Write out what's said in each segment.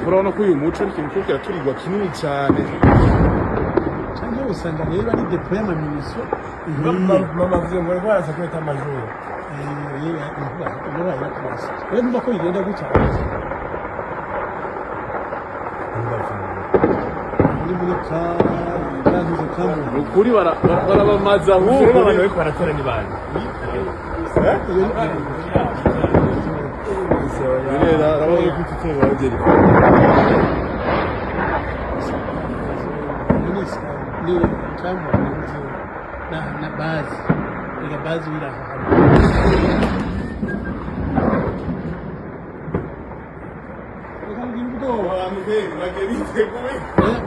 urabona ko uyu muco ari ikintu cyo kiraturirwa kinini cyane cyangwa usanga rero ari depo y'amaminisyo mama avuze ngo rwaraza kwita amajoro rero numva ko bigenda gutya muri kantuze kamwe ukuri barabamaza ahubwo abantu bariko baratora ni bande birera arabona ko tutera bageri ni kamwe na base ila base ila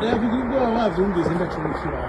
yavuga wavyumvise ndacumukira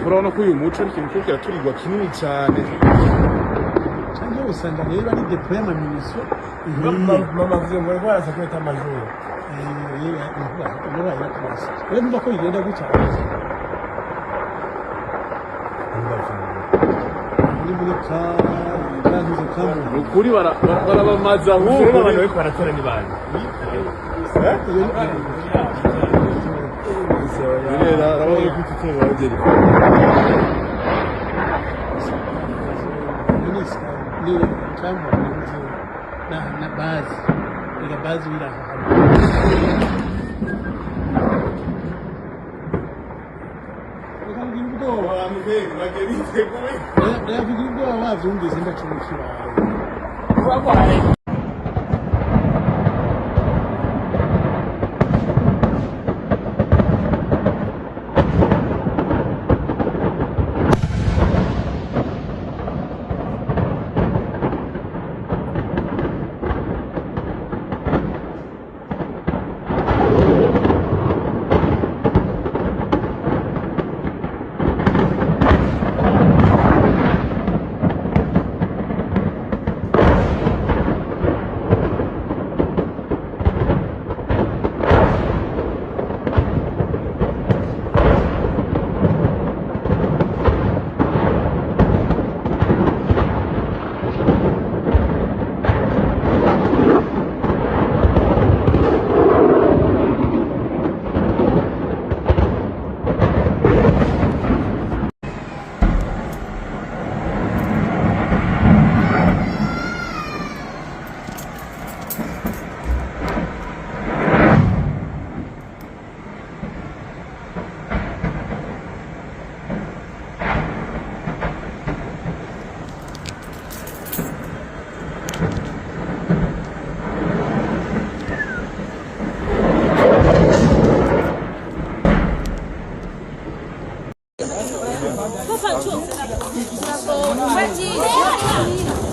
urabona ko uyu muco ari ikintu cyo kiraturirwa kinini cyane cyangwa usanga rero ari depo y'amaminisyo mama avuze ngo rwaraza kwita amajoro rero numva ko bigenda gutya muri kantuze kamwe ukuri barabamaza ahubwo abantu bariko baratora ni bande birera arabona ko tutera bageri ni kamwe na base ila base ila yavuga wavyumvise ndacumukira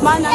Mana